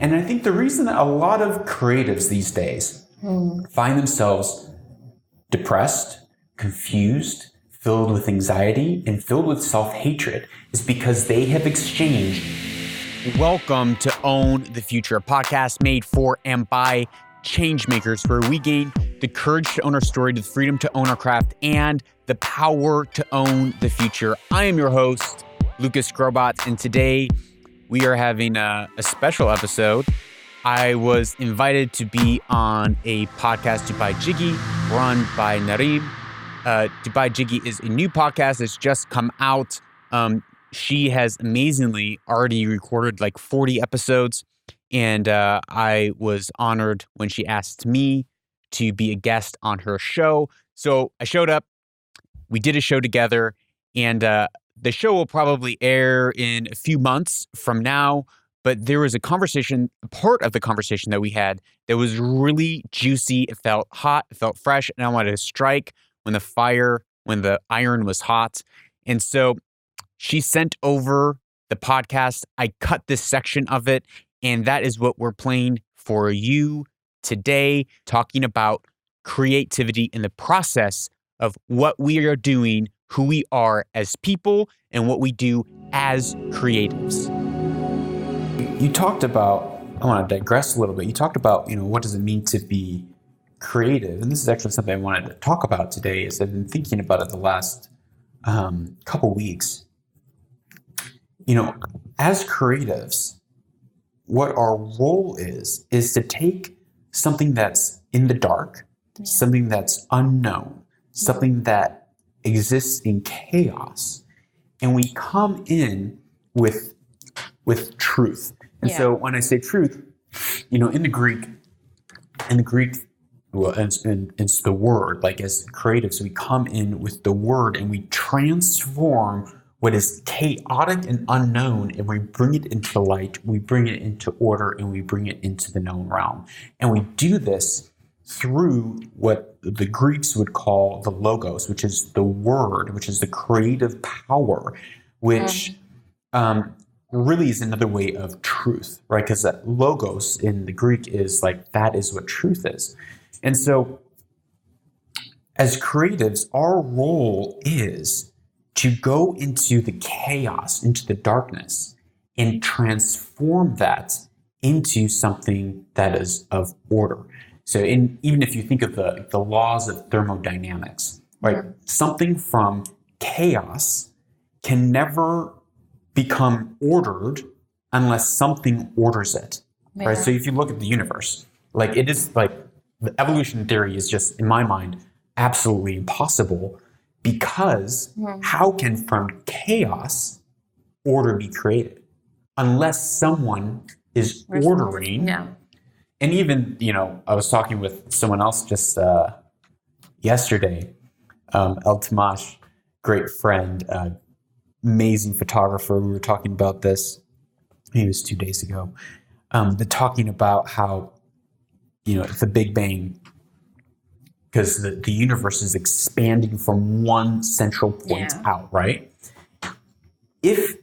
And I think the reason that a lot of creatives these days find themselves depressed, confused, filled with anxiety, and filled with self-hatred is because they have exchanged. Welcome to Own the Future, a podcast made for and by changemakers, where we gain the courage to own our story, the freedom to own our craft, and the power to own the future. I am your host, Lucas Grobot, and today we are having a special episode. I was invited to be on a podcast, Dubai Jiggy, run by Nareem. Dubai Jiggy is a new podcast that's just come out. She has amazingly already recorded like 40 episodes. And I was honored when she asked me to be a guest on her show. So I showed up. We did a show together. And the show will probably air in a few months from now. But there was a conversation, part of the conversation that we had that was really juicy. It felt hot. It felt fresh. And I wanted to strike when the iron was hot. And so she sent over the podcast. I cut this section of it. And that is what we're playing for you today, talking about creativity in the process of what we are doing, who we are as people, and what we do as creatives. You talked about, I want to digress a little bit. You talked about, what does it mean to be creative? And this is actually something I wanted to talk about today, as I've been thinking about it the last couple weeks. As creatives, what our role is to take something that's in the dark, something that's unknown, something that exists in chaos, and we come in with truth. And so when I say truth, in the Greek, well, and it's the word, like as creatives, we come in with the word and we transform what is chaotic and unknown, and we bring it into light, we bring it into order, and we bring it into the known realm. And we do this through what the Greeks would call the logos, which is the word, which is the creative power, which really is another way of truth, right? Because that logos in the Greek is like, that is what truth is. And so as creatives, our role is to go into the chaos, into the darkness, and transform that into something that is of order. So even if you think of the laws of thermodynamics, right? Something from chaos can never become ordered unless something orders it, right? So if you look at the universe, like it is like the evolution theory is just, in my mind, absolutely impossible. Because how can from chaos order be created? Unless someone is ordering. Yeah. And even, I was talking with someone else just yesterday, El Tamash, great friend, amazing photographer. We were talking about this, it was 2 days ago, but talking about how, the Big Bang, because the universe is expanding from one central point out, right? If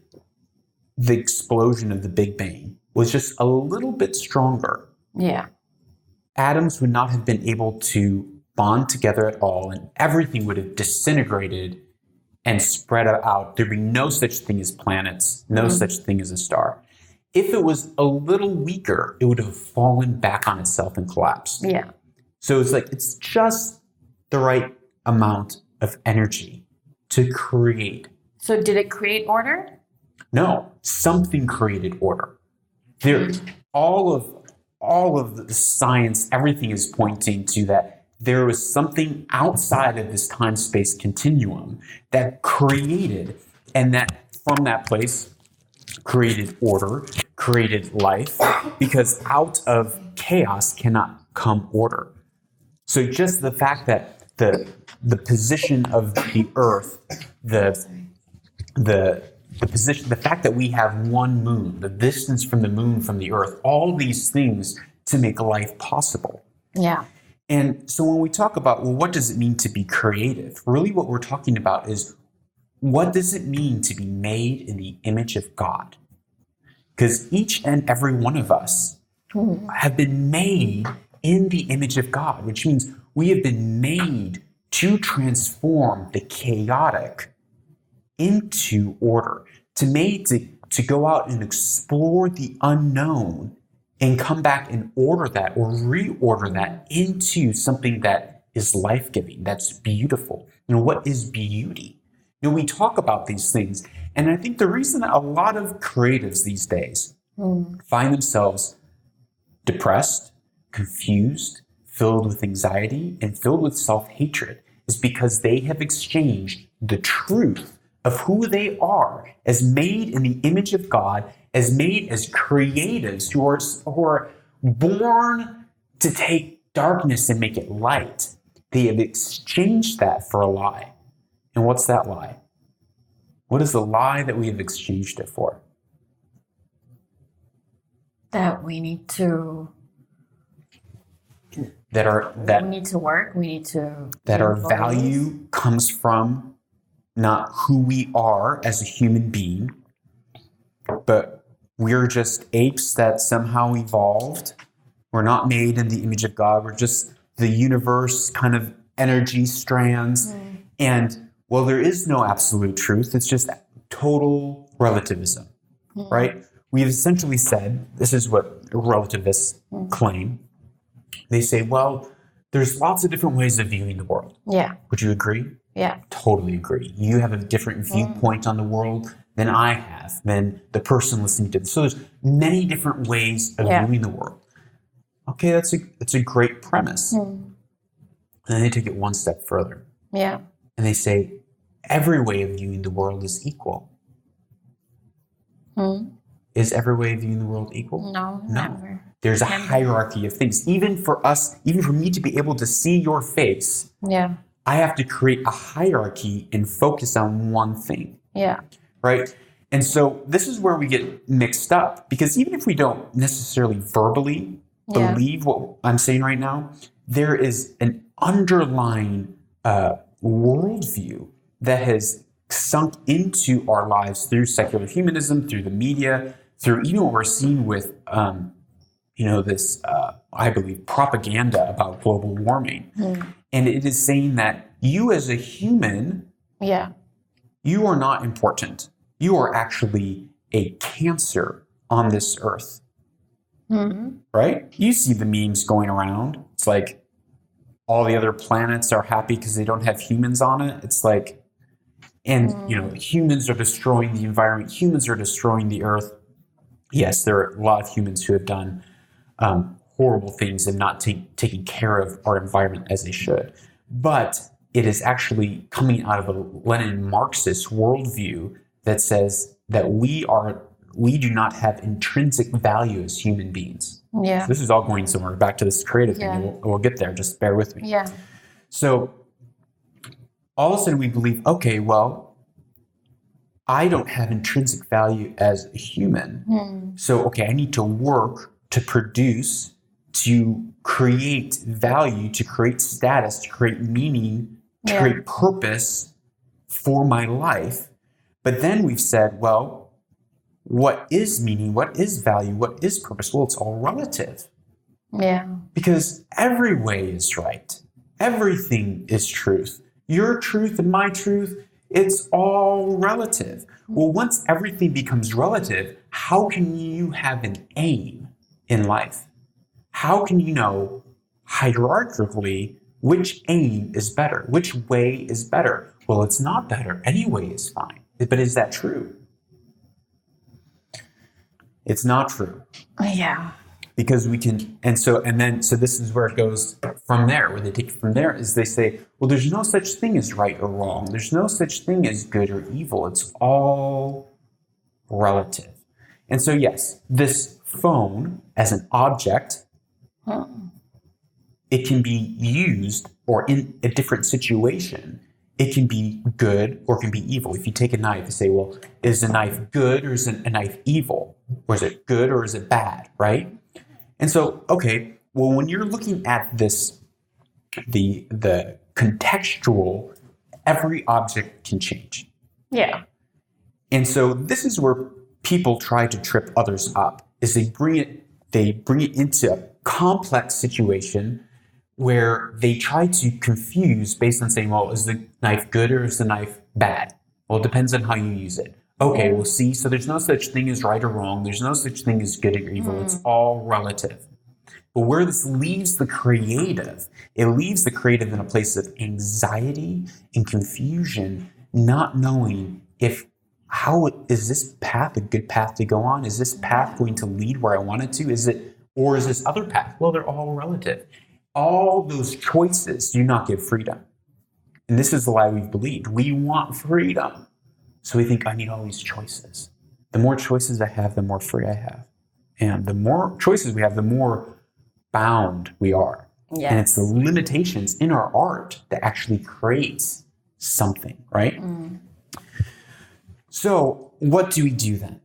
the explosion of the Big Bang was just a little bit stronger, atoms would not have been able to bond together at all, and everything would have disintegrated and spread out. There'd be no such thing as planets, no such thing as a star. If it was a little weaker, it would have fallen back on itself and collapsed. Yeah. So it's just the right amount of energy to create. So did it create order? No, something created order. There, all of the science, everything is pointing to that there was something outside of this time-space continuum that created, and that from that place created order, created life, because out of chaos cannot come order. So just the fact that the position of the Earth, the position, the fact that we have one moon, the distance from the moon from the Earth, all these things to make life possible. Yeah. And so when we talk about, well, what does it mean to be creative? Really what we're talking about is, what does it mean to be made in the image of God? Because each and every one of us have been made in the image of God, which means we have been made to transform the chaotic into order, to go out and explore the unknown and come back and order that or reorder that into something that is life-giving, that's beautiful. What is beauty? We talk about these things, and I think the reason that a lot of creatives these days find themselves depressed, confused, filled with anxiety, and filled with self-hatred is because they have exchanged the truth of who they are as made in the image of God, as made as creatives who are born to take darkness and make it light. They have exchanged that for a lie. And what's that lie? What is the lie that we have exchanged it for? That we need to. We need to work. We need to. That our value comes from not who we are as a human being, but we're just apes that somehow evolved. We're not made in the image of God. We're just the universe kind of energy strands. And well, there is no absolute truth. It's just total relativism, right? We've essentially said, this is what relativists claim. They say, well, there's lots of different ways of viewing the world. Yeah. Would you agree? Yeah. Totally agree. You have a different viewpoint on the world than I have, than the person listening to this. So there's many different ways of viewing the world. Okay, that's a great premise. And then they take it one step further. Yeah. And they say, every way of viewing the world is equal. Is every way of viewing the world equal? No, never. There's a hierarchy of things. Even for us, even for me to be able to see your face, I have to create a hierarchy and focus on one thing. Yeah. Right? And so this is where we get mixed up, because even if we don't necessarily verbally believe what I'm saying right now, there is an underlying worldview that has sunk into our lives through secular humanism, through the media, through even what we're seeing with, this, I believe, propaganda about global warming. And it is saying that you as a human, you are not important. You are actually a cancer on this earth. Right? You see the memes going around. It's like all the other planets are happy because they don't have humans on it. It's like, and humans are destroying the environment. Humans are destroying the earth. Yes, there are a lot of humans who have done horrible things and not taking care of our environment as they should. But it is actually coming out of a Lenin Marxist worldview that says that we do not have intrinsic value as human beings. Yeah. So this is all going somewhere. Back to this creative thing. We'll get there. Just bear with me. Yeah. So all of a sudden we believe, okay, well, I don't have intrinsic value as a human. So, okay, I need to work to produce, to create value, to create status, to create meaning, to create purpose for my life. But then we've said, well, what is meaning? What is value? What is purpose? Well, it's all relative. Yeah. Because every way is right. Everything is truth. Your truth and my truth, it's all relative. Well, once everything becomes relative, how can you have an aim in life? How can you know hierarchically which aim is better? Which way is better? Well, it's not better. Any way is fine. But is that true? It's not true. Yeah. Because we can, so this is where it goes from there. Where they take it from there is they say, well, there's no such thing as right or wrong. There's no such thing as good or evil. It's all relative. And so, yes, this phone as an object, it can be used, or in a different situation, it can be good or it can be evil. If you take a knife and say, well, is a knife good or is a knife evil? Or is it good or is it bad, right? And so, okay, well, when you're looking at this, the contextual, every object can change. Yeah. And so this is where people try to trip others up, is they bring it they bring it into a complex situation where they try to confuse based on saying, well, is the knife good or is the knife bad? Well, it depends on how you use it. Okay, well, see, so there's no such thing as right or wrong. There's no such thing as good or evil. It's all relative. But where this leaves the creative, it leaves the creative in a place of anxiety and confusion, not knowing is this path a good path to go on? Is this path going to lead where I want it to? Or is this other path? Well, they're all relative. All those choices do not give freedom. And this is the lie we've believed. We want freedom. So we think, I need all these choices. The more choices I have, the more free I have. And the more choices we have, the more bound we are. Yes. And it's the limitations in our art that actually creates something, right? So what do we do then?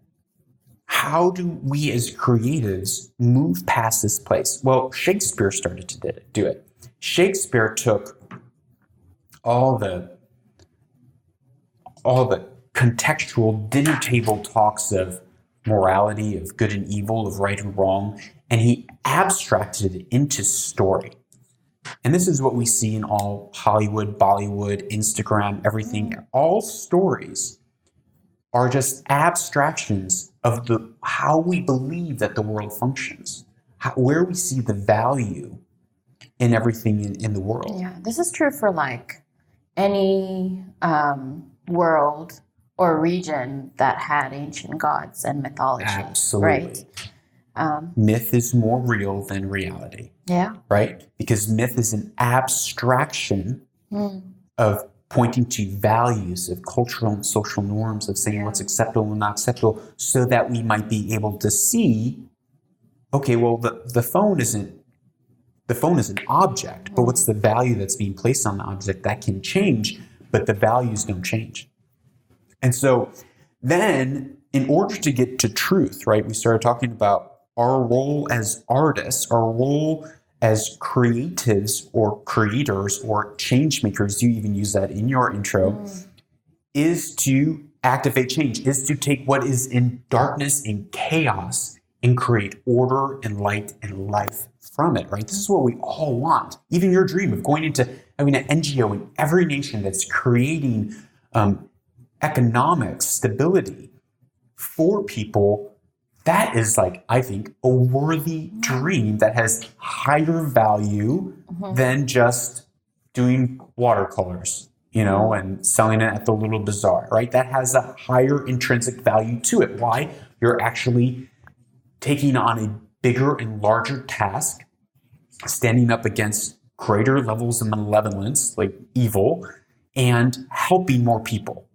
How do we as creatives move past this place? Well, Shakespeare started to do it. Shakespeare took all the contextual dinner table talks of morality, of good and evil, of right and wrong, and he abstracted it into story. And this is what we see in all Hollywood, Bollywood, Instagram, everything. All stories are just abstractions of how we believe that the world functions, where we see the value in everything in the world. Yeah, this is true for like any world or region that had ancient gods and mythology. Absolutely. Right? Myth is more real than reality. Yeah. Right? Because myth is an abstraction of pointing to values of cultural and social norms, of saying what's acceptable and not acceptable, so that we might be able to see, okay, well, the phone is an object, but what's the value that's being placed on the object? That can change, but the values don't change. And so then, in order to get to truth, right, we started talking about our role as artists, our role as creatives or creators or change makers, you even use that in your intro, is to activate change, is to take what is in darkness and chaos and create order and light and life from it, right? This is what we all want. Even your dream of going into having an NGO in every nation that's creating economic stability for people, that is like, I think, a worthy dream that has higher value than just doing watercolors, and selling it at the little bazaar, right? That has a higher intrinsic value to it. Why? You're actually taking on a bigger and larger task, standing up against greater levels of malevolence, like evil, and helping more people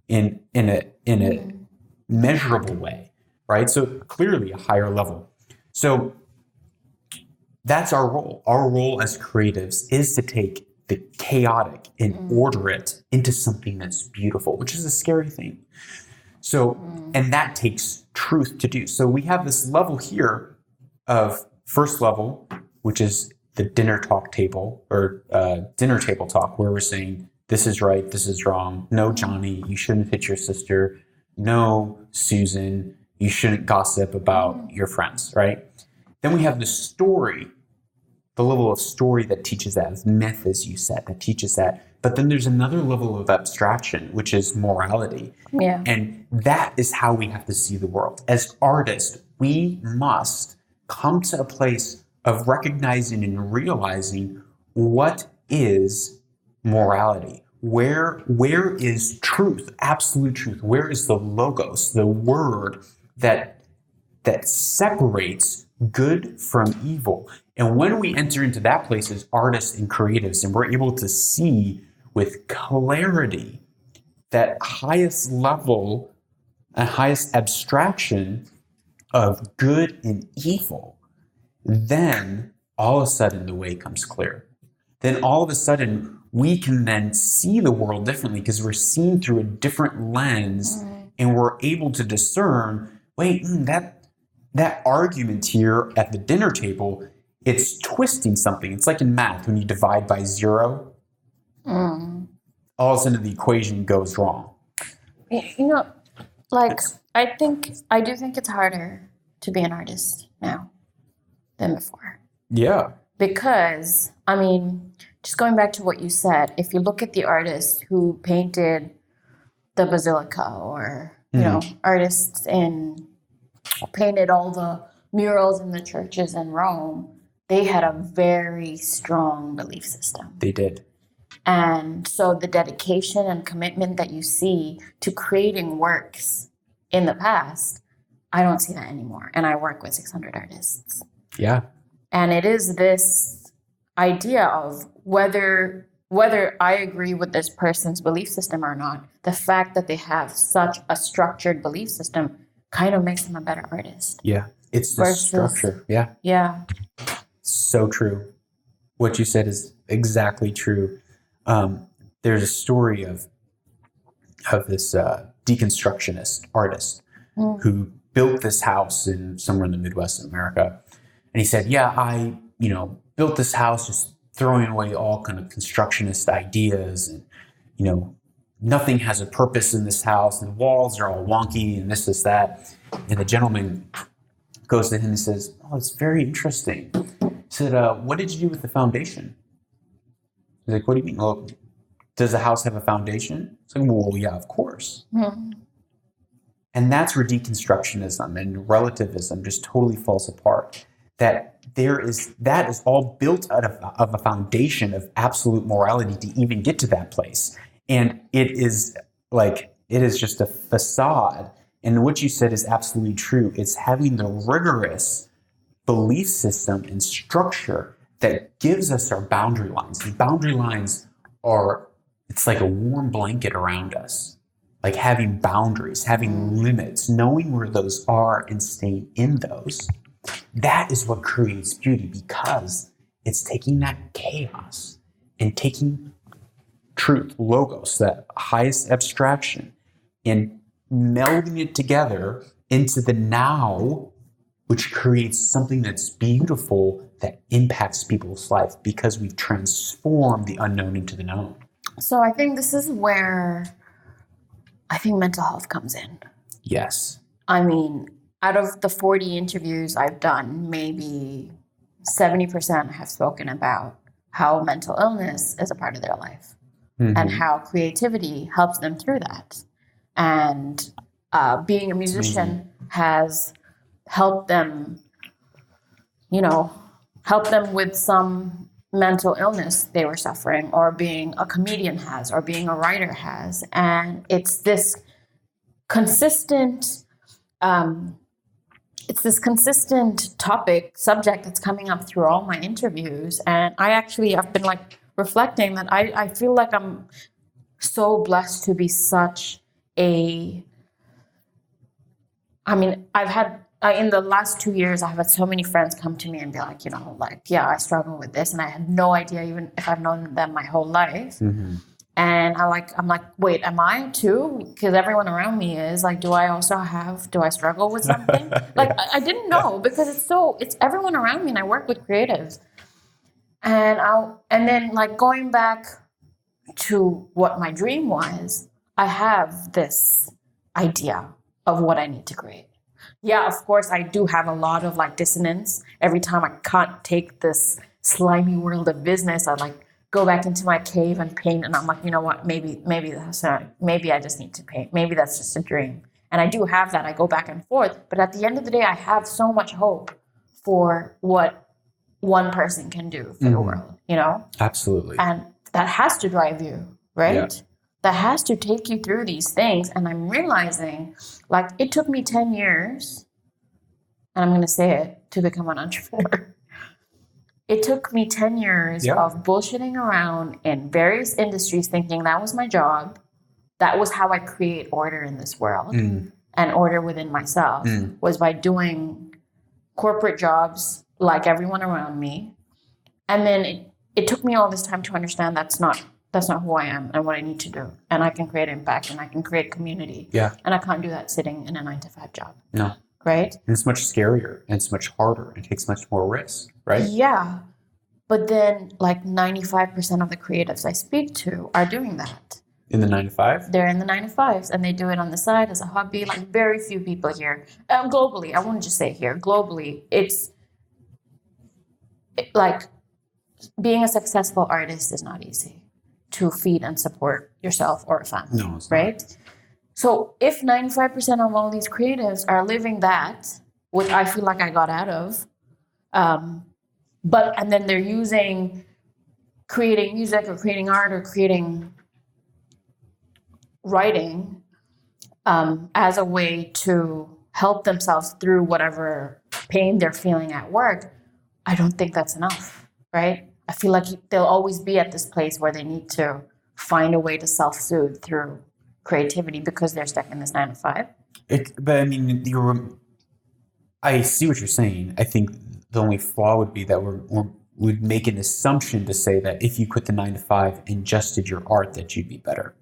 in a measurable way, right? So clearly a higher level. So that's our role. Our role as creatives is to take the chaotic and order it into something that's beautiful, which is a scary thing. So, and that takes truth to do. So we have this level here of first level, which is the dinner talk table or dinner table talk, where we're saying, this is right, this is wrong. No, Johnny, you shouldn't hit your sister. No, Susan, you shouldn't gossip about your friends, right? Then we have the story, the level of story that teaches that, of myth, as you said, that teaches that. But then there's another level of abstraction, which is morality. Yeah. And that is how we have to see the world. As artists, we must come to a place of recognizing and realizing what is morality. Where is truth, absolute truth? Where is the logos, the word that separates good from evil? And when we enter into that place as artists and creatives, and we're able to see with clarity that highest level and highest abstraction of good and evil, then all of a sudden the way comes clear. Then all of a sudden we can then see the world differently because we're seeing through a different lens, and we're able to discern, wait, that argument here at the dinner table, it's twisting something. It's like in math when you divide by 0. All of a sudden the equation goes wrong. I do think it's harder to be an artist now than before. Yeah. Because, I mean, just going back to what you said, if you look at the artists who painted the basilica, or, you know, artists painted all the murals in the churches in Rome, they had a very strong belief system. They did. And so the dedication and commitment that you see to creating works in the past, I don't see that anymore. And I work with 600 artists. Yeah. And it is this idea of whether I agree with this person's belief system or not, the fact that they have such a structured belief system kind of makes them a better artist. Yeah. It's the structure. Yeah. Yeah. So true. What you said is exactly true. There's a story of this deconstructionist artist who built this house somewhere in the Midwest of America. And he said, yeah, I, built this house just throwing away all kind of constructionist ideas, and, nothing has a purpose in this house, and the walls are all wonky and this, that. And the gentleman goes to him and says, oh, it's very interesting. He said, what did you do with the foundation? He's like, what do you mean? Well, does the house have a foundation? It's like, well, yeah, of course. Mm-hmm. And that's where deconstructionism and relativism just totally falls apart. That is all built out of a foundation of absolute morality to even get to that place. And it is just a facade. And what you said is absolutely true. It's having the rigorous belief system and structure that gives us our boundary lines. The boundary lines it's like a warm blanket around us. Like having boundaries, having limits, knowing where those are and staying in those. That is what creates beauty, because it's taking that chaos and taking truth, logos, that highest abstraction, and melding it together into the now, which creates something that's beautiful that impacts people's life, because we've transformed the unknown into the known. So I think this is where I think mental health comes in. Yes. I mean, out of the 40 interviews I've done, maybe 70% have spoken about how mental illness is a part of their life, and how creativity helps them through that. And being a musician has helped them, with some mental illness they were suffering, or being a comedian has, or being a writer has. And it's this consistent subject that's coming up through all my interviews. And I've been reflecting that I feel like I'm so blessed to be such in the last 2 years, I've had so many friends come to me and be like, yeah, I struggle with this. And I had no idea, even if I've known them my whole life. Mm-hmm. And I'm like, wait, am I too? Because everyone around me is like, do I struggle with something? I didn't know, because it's everyone around me, and I work with creatives. And then going back to what my dream was, I have this idea of what I need to create. Yeah, of course, I do have a lot of dissonance. Every time I can't take this slimy world of business, I go back into my cave and paint, and I'm like, you know what, maybe that's not, maybe I just need to paint. Maybe that's just a dream. And I do have that. I go back and forth. But at the end of the day, I have so much hope for what one person can do for the world, Absolutely. And that has to drive you, right? Yeah. That has to take you through these things. And I'm realizing, it took me 10 years, and I'm going to say it, to become an entrepreneur. It took me 10 years of bullshitting around in various industries, thinking that was my job. That was how I create order in this world, and order within myself, was by doing corporate jobs like everyone around me. And then it took me all this time to understand that's not who I am and what I need to do. And I can create impact, and I can create community. Yeah. And I can't do that sitting in a 9-to-5 job. No. Right? And it's much scarier, and it's much harder. It takes much more risk, right? Yeah. But then 95% of the creatives I speak to are doing that. In the 9 to 5? They're in the 9 to 5s, and they do it on the side as a hobby. Like very few people here, globally. I wouldn't just say here. Globally, like being a successful artist is not easy to feed and support yourself or a family. No, it's right? not. So if 95% of all these creatives are living that, which I feel like I got out of, and then they're creating music or creating art or creating writing as a way to help themselves through whatever pain they're feeling at work, I don't think that's enough, right? I feel like they'll always be at this place where they need to find a way to self-soothe through creativity because they're stuck in this 9 to 5. But I mean, I see what you're saying. I think the only flaw would be that we'd make an assumption to say that if you quit the 9 to 5 and just did your art, that you'd be better.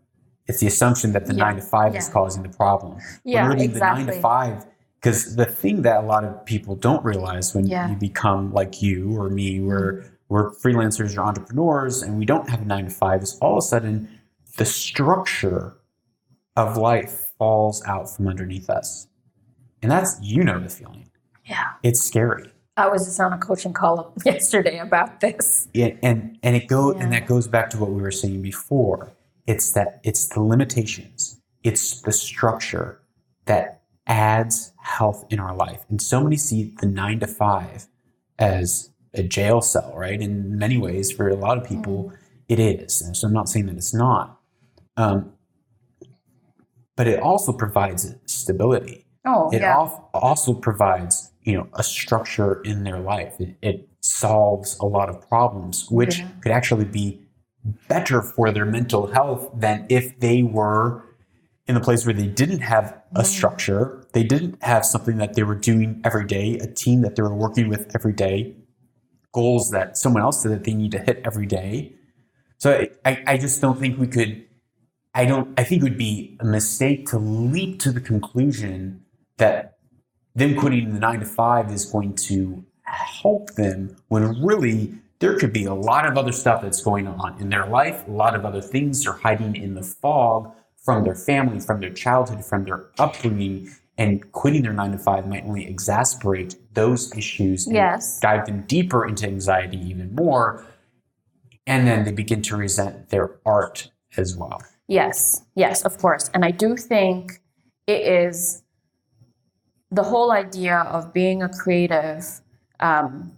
It's the assumption that the 9 to 5 is causing the problem. Yeah, really exactly. The 9 to 5, because the thing that a lot of people don't realize when you become like you or me, we're freelancers or entrepreneurs, and we don't have a 9 to 5, is all of a sudden the structure of life falls out from underneath us. And that's, the feeling. Yeah. It's scary. I was just on a coaching call yesterday about this. Yeah, and that goes back to what we were saying before. It's the limitations. It's the structure that adds health in our life. And so many see the 9 to 5 as a jail cell, right? In many ways, for a lot of people, it is. And so I'm not saying that it's not. But it also provides stability. It also provides, a structure in their life. It solves a lot of problems, which could actually be better for their mental health than if they were in a place where they didn't have a structure. They didn't have something that they were doing every day, a team that they were working with every day, goals that someone else said that they need to hit every day. So I just don't think we could. I think it would be a mistake to leap to the conclusion that them quitting the 9 to 5 is going to help them, when really there could be a lot of other stuff that's going on in their life. A lot of other things are hiding in the fog from their family, from their childhood, from their upbringing, and quitting their 9 to 5 might only exacerbate those issues and dive them deeper into anxiety even more. And then they begin to resent their art as well. Yes, of course. And I do think it is the whole idea of being a creative and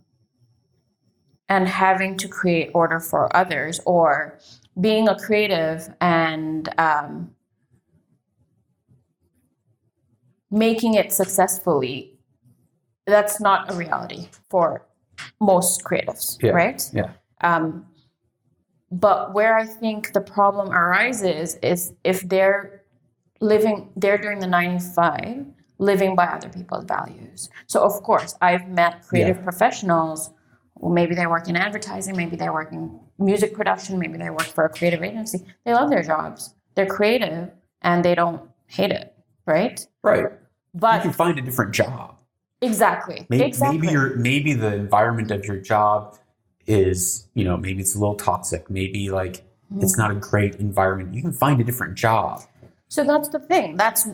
having to create order for others, or being a creative and making it successfully. That's not a reality for most creatives, right? Yeah. But where I think the problem arises is if they're doing the 9 to 5, living by other people's values. So of course, I've met creative professionals. Well, maybe they work in advertising, maybe they work in music production, maybe they work for a creative agency. They love their jobs. They're creative and they don't hate it, right? Right. But you can find a different job. Exactly. Maybe the environment of your job is, maybe it's a little toxic. Maybe it's not a great environment. You can find a different job. So that's the thing. That's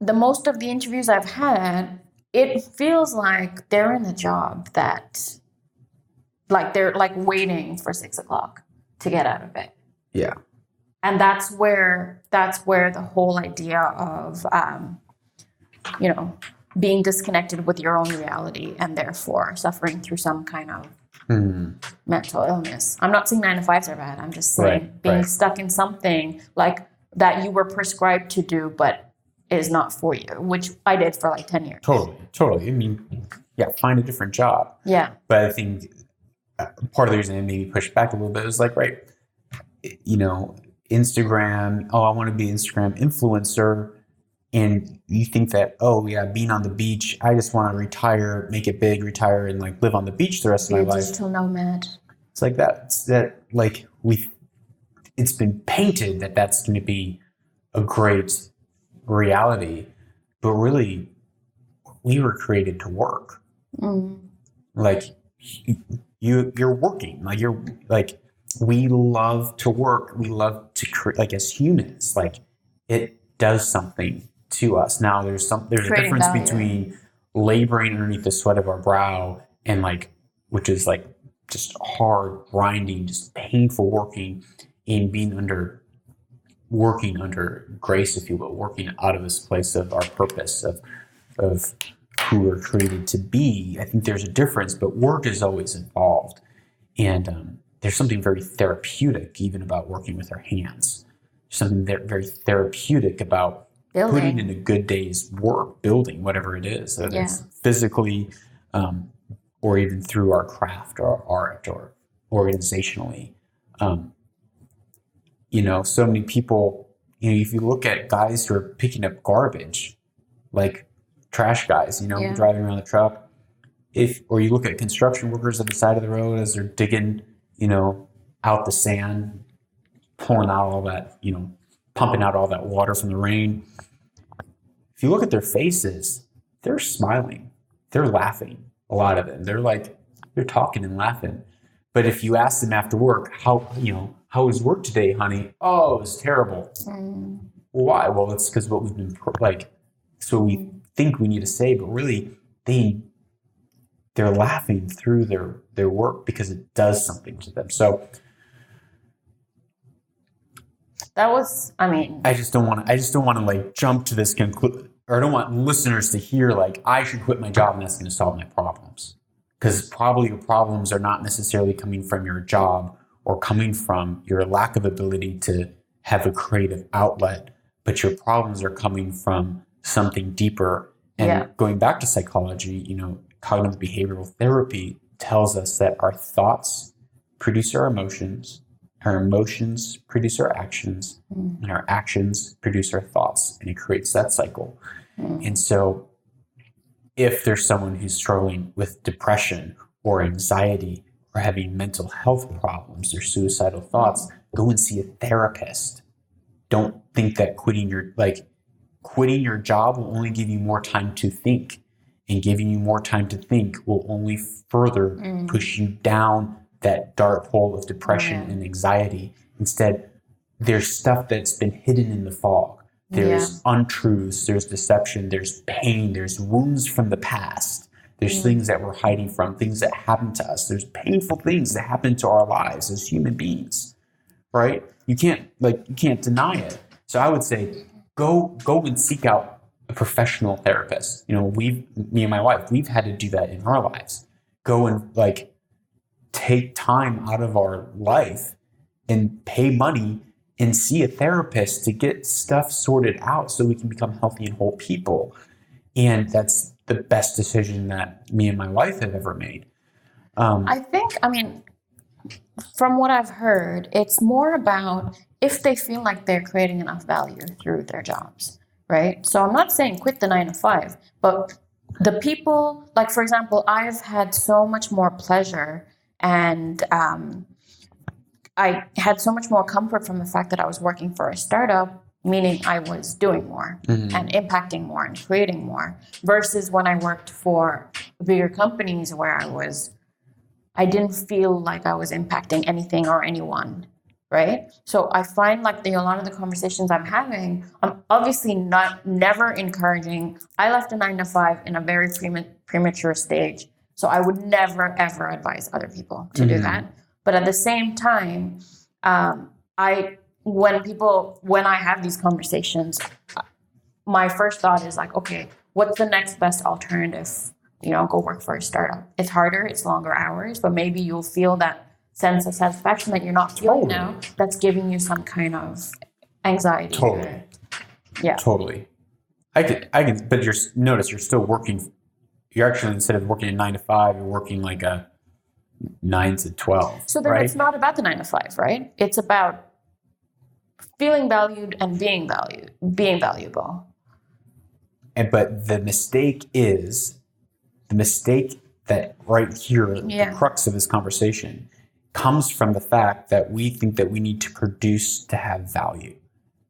the most of the interviews I've had. It feels like they're in a job that, they're waiting for 6 o'clock to get out of it. Yeah. And that's where the whole idea of, being disconnected with your own reality and therefore suffering through some kind of mental illness. I'm not saying 9 to 5s are bad. I'm just saying being stuck in something that you were prescribed to do, but is not for you, which I did for 10 years. Totally. I mean, find a different job. Yeah. But I think part of the reason I maybe pushed back a little bit was Instagram. Oh, I want to be an Instagram influencer. And you think that, being on the beach, I just want to retire, make it big, retire, and live on the beach the rest of my life. Digital nomad. It's it's been painted that that's going to be a great reality, but really, we were created to work. You're working. we love to work. We love to create, like as humans, like it does something to us. Now there's a Creating difference value. between laboring underneath the sweat of our brow and like, which is like just hard grinding, just painful working, and working under grace, if you will, working out of this place of our purpose of who we're created to be. I think there's a difference, but work is always involved. And there's something very therapeutic even about working with our hands. Something very therapeutic about putting in a good day's work, building whatever it is, whether it's physically or even through our craft or art or organizationally. So many people, if you look at guys who are picking up garbage, like trash guys, driving around the truck, or you look at construction workers at the side of the road as they're digging, out the sand, pulling out all that, pumping out all that water from the rain. If you look at their faces, they're smiling, they're laughing, a lot of them. They're talking and laughing. But if you ask them after work, how was work today, honey? Oh, it was terrible. Why? Well, it's because what we've been it's what we think we need to say, but really they're laughing through their work because it does something to them. So that was, I just don't want to like jump to this conclusion, or I don't want listeners to hear like I should quit my job and that's going to solve my problems. Because probably your problems are not necessarily coming from your job or coming from your lack of ability to have a creative outlet, but your problems are coming from something deeper. And going back to psychology, cognitive behavioral therapy tells us that our thoughts produce our emotions produce our actions, and our actions produce our thoughts, and it creates that cycle. And so if there's someone who's struggling with depression or anxiety or having mental health problems or suicidal thoughts, go and see a therapist. Don't think that quitting your job will only give you more time to think, and giving you more time to think will only further push you down that dark hole of depression and anxiety. Instead, there's stuff that's been hidden in the fog. There's untruths, there's deception, there's pain, there's wounds from the past. There's things that we're hiding from, things that happen to us. There's painful things that happen to our lives as human beings, right? You can't deny it. So I would say, go and seek out a professional therapist. Me and my wife, we've had to do that in our lives. Go and take time out of our life and pay money and see a therapist to get stuff sorted out so we can become healthy and whole people. And that's the best decision that me and my wife have ever made. I think, from what I've heard, it's more about if they feel like they're creating enough value through their jobs, right? So I'm not saying quit the 9 to 5, but the people, like, for example, I've had so much more pleasure and I had so much more comfort from the fact that I was working for a startup, meaning I was doing more and impacting more and creating more, versus when I worked for bigger companies where I didn't feel like I was impacting anything or anyone, right? So I find like a lot of the conversations I'm having, I'm obviously never encouraging. I left a 9 to 5 in a very premature stage. So I would never, ever advise other people to do that. But at the same time, when I have these conversations, my first thought is like, okay, what's the next best alternative? Go work for a startup. It's harder, it's longer hours, but maybe you'll feel that sense of satisfaction that you're not feeling now. That's giving you some kind of anxiety. Totally. Yeah. Totally. I can, but notice you're still working. You're actually, instead of working a 9 to 5, you're working like a 9 to 12. So then it's not about the 9 to 5, right? It's about feeling valued and being valuable. But the mistake that right here, the crux of this conversation, comes from the fact that we think that we need to produce to have value,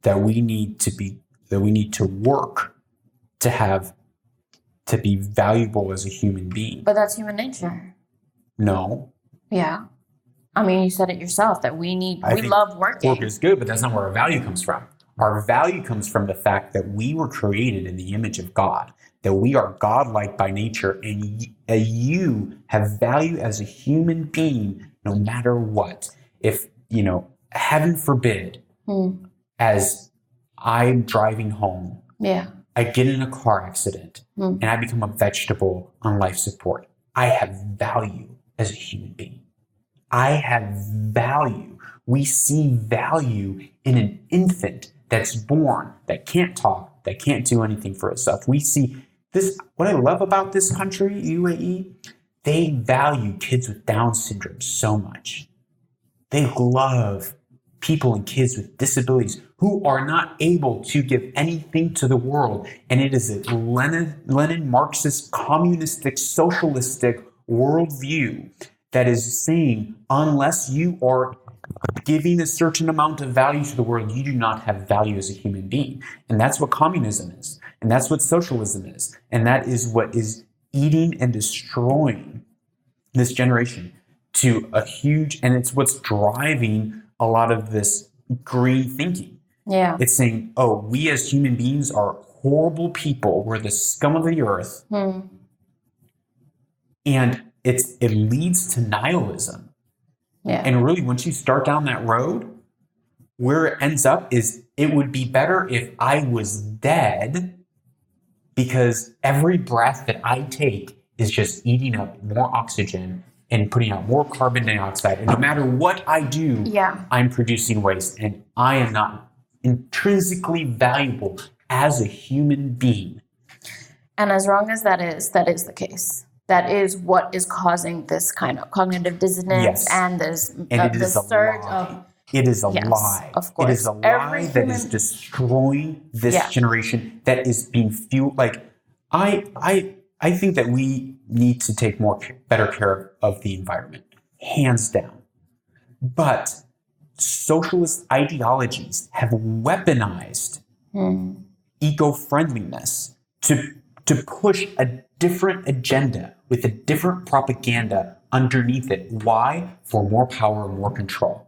that we need to work to be valuable as a human being. But that's human nature. No. Yeah. I mean, you said it yourself that we think love working. Work is good, but that's not where our value comes from. Our value comes from the fact that we were created in the image of God, that we are godlike by nature, and you have value as a human being no matter what. If, heaven forbid, as I'm driving home, I get in a car accident and I become a vegetable on life support. I have value as a human being. I have value. We see value in an infant that's born, that can't talk, that can't do anything for itself. We see this. What I love about this country, UAE, they value kids with Down syndrome so much. They love people and kids with disabilities who are not able to give anything to the world. And it is a Lenin Marxist, communistic, socialistic worldview that is saying, unless you are giving a certain amount of value to the world, you do not have value as a human being. And that's what communism is. And that's what socialism is. And that is what is eating and destroying this generation to a huge, and it's what's driving a lot of this green thinking. Yeah. It's saying, oh, we as human beings are horrible people. We're the scum of the earth. And it leads to nihilism. Yeah. And really, once you start down that road, where it ends up is it would be better if I was dead, because every breath that I take is just eating up more oxygen and putting out more carbon dioxide. And no matter what I do, I'm producing waste. And I am not intrinsically valuable as a human being. And as long as that is the case. That is what is causing this kind of cognitive dissonance and this surge of... It is a lie. Of course. It is a lie that is destroying this generation, that is being fueled. Like, I think that we need to take better care of the environment, hands down. But socialist ideologies have weaponized eco-friendliness to push a different agenda with a different propaganda underneath it. Why? For more power and more control.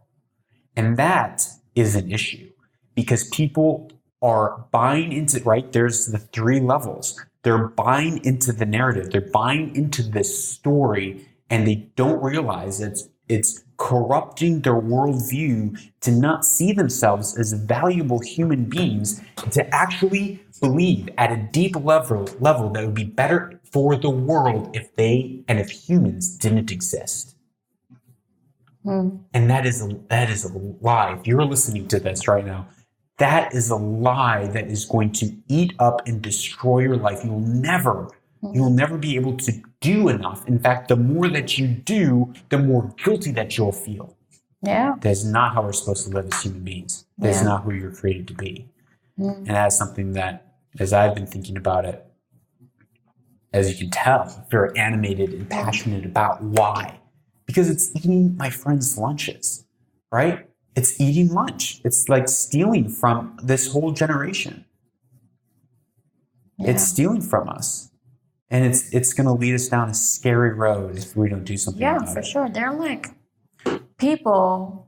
And that is an issue, because people are buying into, right? There's the 3 levels. They're buying into the narrative. They're buying into this story, and they don't realize it's corrupting their worldview to not see themselves as valuable human beings, to actually believe at a deep level that it would be better for the world if humans didn't exist. And that is a lie. If you're listening to this right now, that is a lie that is going to eat up and destroy your life. You'll never be able to do enough. In fact, the more that you do, the more guilty that you'll feel. Yeah. That's not how we're supposed to live as human beings. That's not who you're created to be. And that's something that, as I've been thinking about it, as you can tell, very animated and passionate about. Why? Because it's eating my friends' lunches, right? It's eating lunch. It's like stealing from this whole generation. It's stealing from us. And it's going to lead us down a scary road if we don't do something about it. Yeah, for sure. They're like people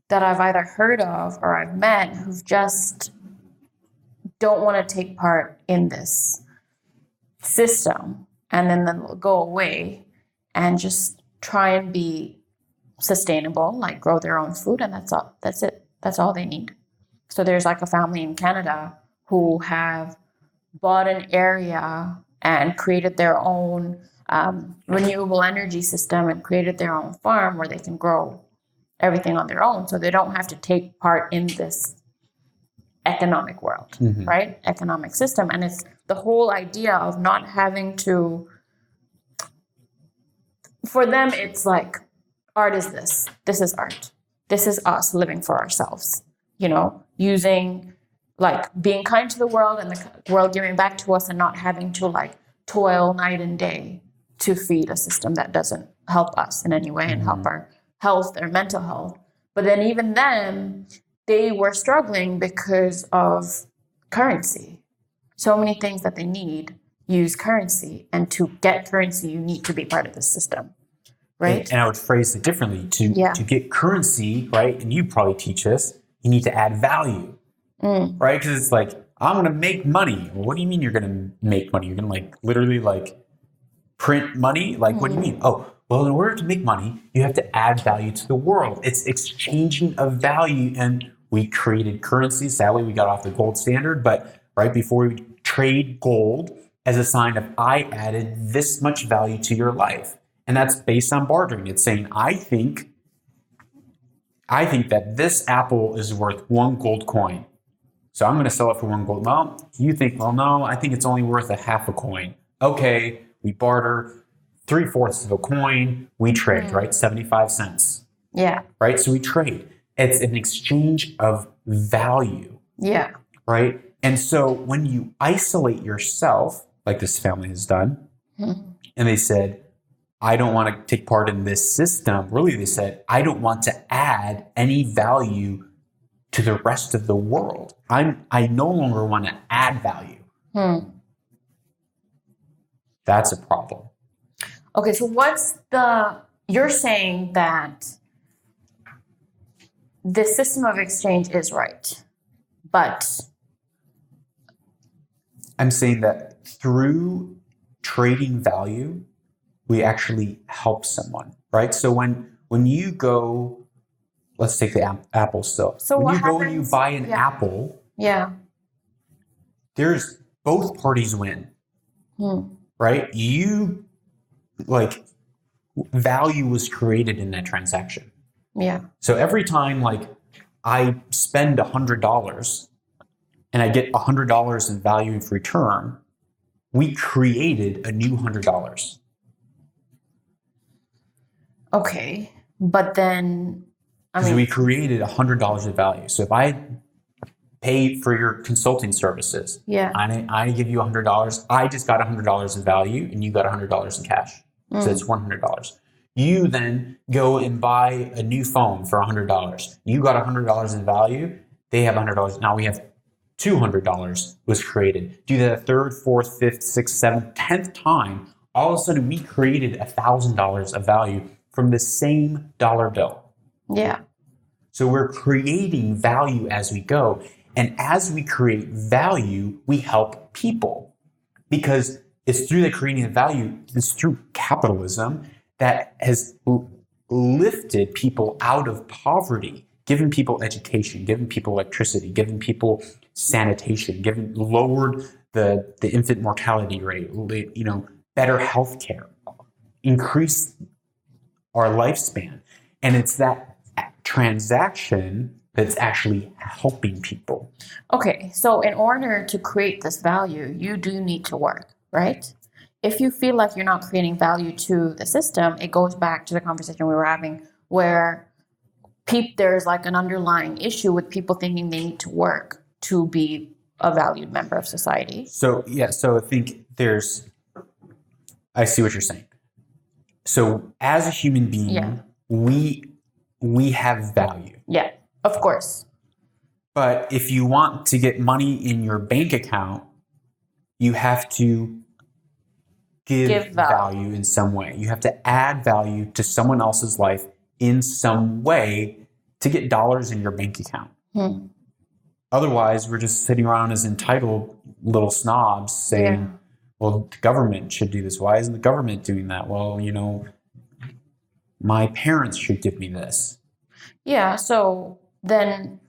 that I've either heard of or I've met who've just don't want to take part in this system, and then they'll go away and just try and be sustainable, like grow their own food, and that's all. That's it. That's all they need. So there's like a family in Canada who have bought an area and created their own renewable energy system and created their own farm where they can grow everything on their own, so they don't have to take part in this economic world, right? Economic system. And it's the whole idea of not having to, for them, it's like, art is this. This is art. This is us living for ourselves, using, like, being kind to the world and the world giving back to us, and not having to, like, toil night and day to feed a system that doesn't help us in any way and help our health, their mental health. But then even then, they were struggling because of currency. So many things that they need use currency. And to get currency, you need to be part of the system, right? And I would phrase it differently. Yeah. To get currency, right? And you probably teach this, you need to add value, right? Because it's like, I'm going to make money. Well, what do you mean you're going to make money? You're going to like literally like print money? Like, what do you mean? Oh, well, in order to make money, you have to add value to the world. It's exchanging of value. And we created currency. Sadly, we got off the gold standard. But right before we trade gold as a sign of I added this much value to your life. And that's based on bartering. It's saying, I think that this apple is worth 1 gold coin. So I'm going to sell it for 1 gold. Well, you think, well, no, I think it's only worth a half a coin. Okay, we barter 3/4 of a coin. We trade, right? 75 cents. Yeah. Right? So we trade. It's an exchange of value. Yeah. Right? And so when you isolate yourself, like this family has done, and they said, I don't want to take part in this system. Really, they said, I don't want to add any value to the rest of the world. I no longer want to add value. That's a problem. Okay, so you're saying that the system of exchange is right, but I'm saying that through trading value, we actually help someone, right? So when you go, let's take the apple still. So when what you go and happens- you buy an yeah. apple, yeah. there's both parties win, right? You like value was created in that transaction. Yeah. So every time like I spend $100 and I get $100 in value in return, we created a new $100. Okay, but then Because we created $100 of value. So if I pay for your consulting services, yeah. I give you $100, I just got $100 in value and you got $100 in cash. So it's $100. You then go and buy a new phone for $100. You got $100 in value. They have $100. Now we have $200 was created. Do that 3rd, 4th, 5th, 6th, 7th, 10th time. All of a sudden we created $1,000 of value from the same dollar bill. Yeah. So we're creating value as we go. And as we create value, we help people. Because it's through the creating of value, it's through capitalism that has lifted people out of poverty, given people education, given people electricity, given people sanitation, lowered the infant mortality rate, better health care, increased our lifespan. And it's that transaction that's actually helping people. Okay, so in order to create this value, you do need to work, right? If you feel like you're not creating value to the system, it goes back to the conversation we were having where there's like an underlying issue with people thinking they need to work to be a valued member of society. So, so I think I see what you're saying. So as a human being, we have value. Yeah, of course. But if you want to get money in your bank account, you have to give value in some way. You have to add value to someone else's life in some way to get dollars in your bank account. Otherwise, we're just sitting around as entitled little snobs saying, well, the government should do this. Why isn't the government doing that? Well, my parents should give me this. Yeah. So then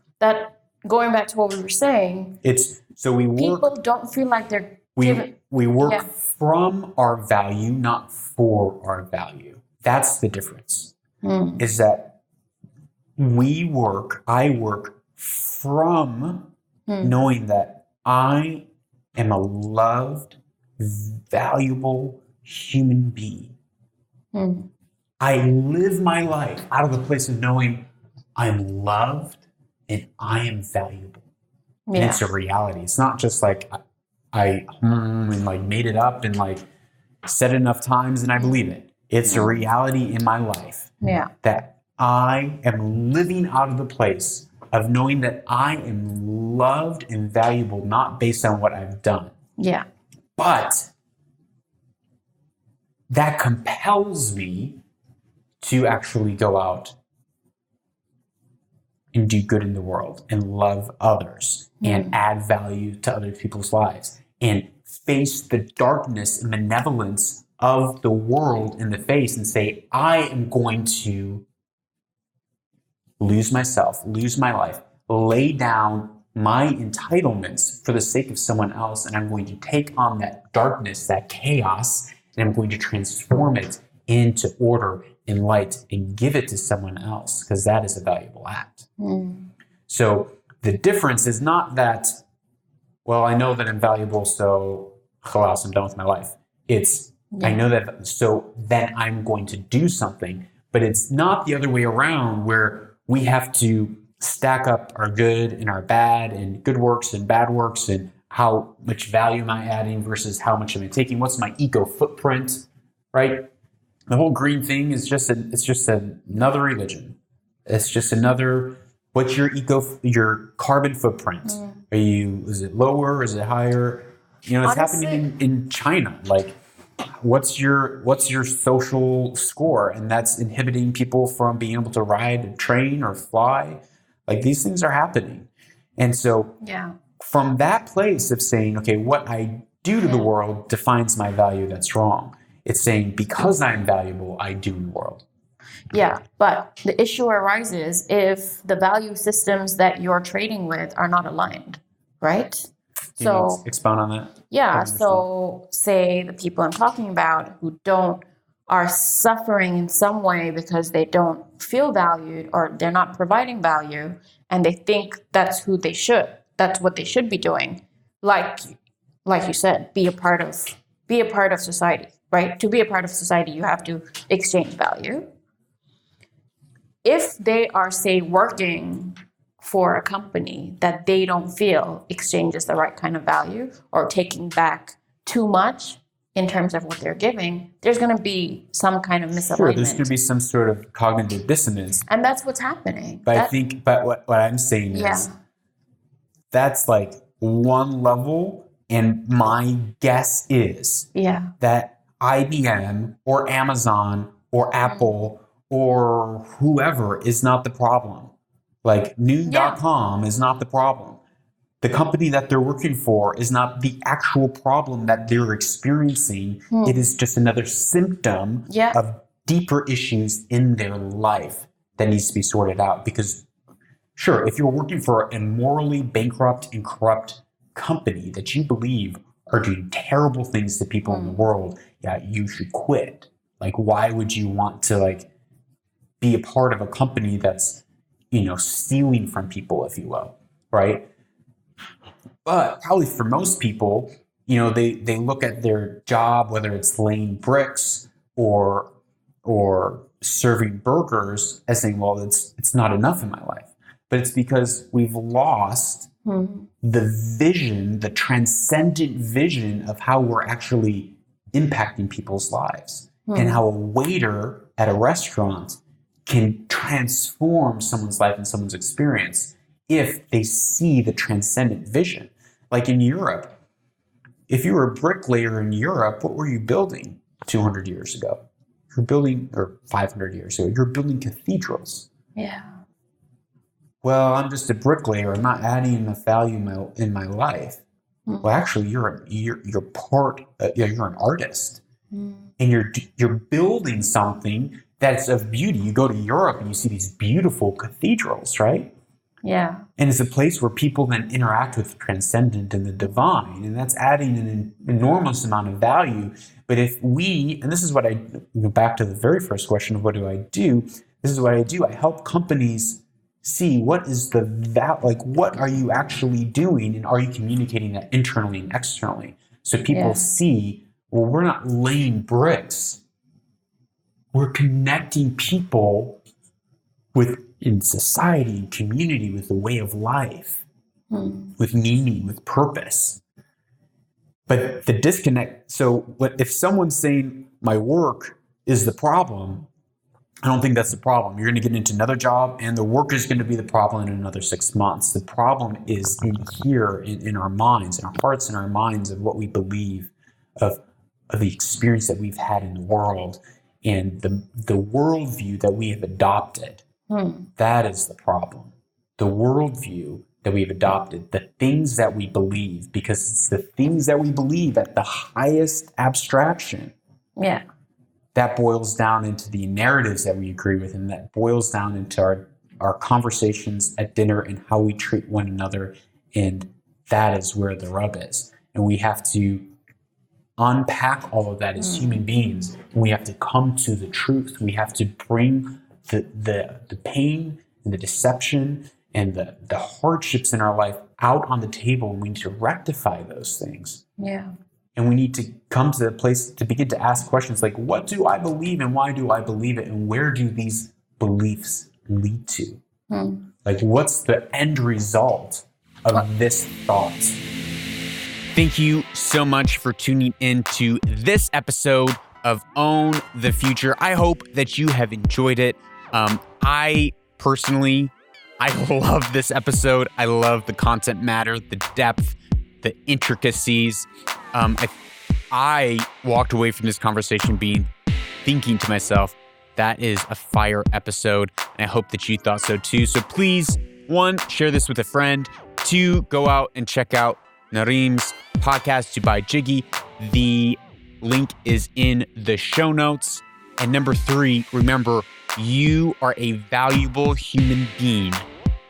going back to what we were saying, people don't feel like they're we work from our value, not for our value. That's the difference. Is that I work from knowing that I am a loved, valuable human being. I live my life out of the place of knowing I'm loved and I am valuable. And it's a reality. It's not just like I and like made it up and like said it enough times and I believe it. It's a reality in my life that I am living out of the place of knowing that I am loved and valuable, not based on what I've done. Yeah. But that compels me to actually go out and do good in the world and love others and add value to other people's lives and face the darkness and malevolence of the world in the face and say, I am going to lose myself, lose my life, lay down my entitlements for the sake of someone else, and I'm going to take on that darkness, that chaos, and I'm going to transform it into order and light and give it to someone else, because that is a valuable act. So the difference is not that, well, I know that I'm valuable, so khalas, I'm done with my life. It's, I know that, so then I'm going to do something. But it's not the other way around, where we have to stack up our good and our bad and good works and bad works and how much value am I adding versus how much am I taking? What's my eco footprint, right? The whole green thing is it's just another religion. It's just another, what's your carbon footprint? Is it lower? Is it higher? You know, it's Honestly, happening in China. Like, what's your social score? And that's inhibiting people from being able to ride a train or fly. Like, these things are happening. And so from that place of saying, okay, what I do to the world defines my value, that's wrong. It's saying, because I'm valuable, I do in the world. Yeah, but the issue arises if the value systems that you're trading with are not aligned, right? Can you expound on that? Yeah, so say the people I'm talking about who are suffering in some way because they don't feel valued or they're not providing value, and they think that's what they should be doing. Like you said, be a part of society, right? To be a part of society, you have to exchange value. If they are, say, working for a company that they don't feel exchanges the right kind of value or taking back too much in terms of what they're giving, there's going to be some kind of misalignment. Sure, there's going to be some sort of cognitive dissonance. And that's what's happening. But what I'm saying is that's like one level, and my guess is that IBM or Amazon or Apple or whoever is not the problem. Like Noon.com is not the problem. The company that they're working for is not the actual problem that they're experiencing. It is just another symptom of deeper issues in their life that needs to be sorted out. Because sure, if you're working for a morally bankrupt and corrupt company that you believe are doing terrible things to people in the world, you should quit. Like, why would you want to be a part of a company that's, stealing from people, if you will, right? But probably for most people, they look at their job, whether it's laying bricks or serving burgers, as saying, well, it's not enough in my life. But it's because we've lost the vision, the transcendent vision of how we're actually impacting people's lives, and how a waiter at a restaurant can transform someone's life and someone's experience if they see the transcendent vision. Like in Europe, if you were a bricklayer in Europe, what were you building 200 years ago? You're building, or 500 years ago, you're building cathedrals. Yeah. Well, I'm just a bricklayer. I'm not adding enough value in my life. Well, actually, you're an artist, and you're building something that's of beauty. You go to Europe and you see these beautiful cathedrals, right? Yeah. And it's a place where people then interact with the transcendent and the divine, and that's adding an enormous amount of value. But if and this is what I go back to the very first question of what do I do? This is what I do. I help companies see what is what are you actually doing, and are you communicating that internally and externally? So people see, well, we're not laying bricks. We're connecting people in society and community with a way of life, with meaning, with purpose. But the disconnect, if someone's saying my work is the problem, I don't think that's the problem. You're going to get into another job and the work is going to be the problem in another 6 months. The problem is in here, in our minds, in our hearts and our minds, of what we believe, of the experience that we've had in the world. And the worldview that we have adopted, that is the problem. The worldview that we've adopted, the things that we believe, because it's the things that we believe at the highest abstraction. Yeah. That boils down into the narratives that we agree with, and that boils down into our conversations at dinner and how we treat one another. And that is where the rub is. And we have to unpack all of that as human beings. And we have to come to the truth. We have to bring the pain and the deception and the hardships in our life out on the table. And we need to rectify those things. Yeah. And we need to come to the place to begin to ask questions like, what do I believe and why do I believe it? And where do these beliefs lead to? Like, what's the end result of this thought? Thank you so much for tuning in to this episode of Own the Future. I hope that you have enjoyed it. I love this episode. I love the content matter, the depth, the intricacies. I walked away from this conversation thinking to myself, that is a fire episode. And I hope that you thought so too. So please, 1, share this with a friend. 2, go out and check out Nareem's podcast, Dubai Jiggy. The link is in the show notes. And number 3, remember, you are a valuable human being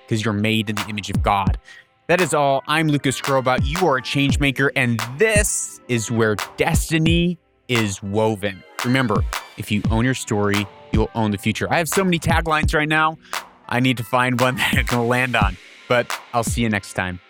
because you're made in the image of God. That is all. I'm Lucas Grobot. You are a change maker, and this is where destiny is woven. Remember, if you own your story, you'll own the future. I have so many taglines right now. I need to find one that I can land on, but I'll see you next time.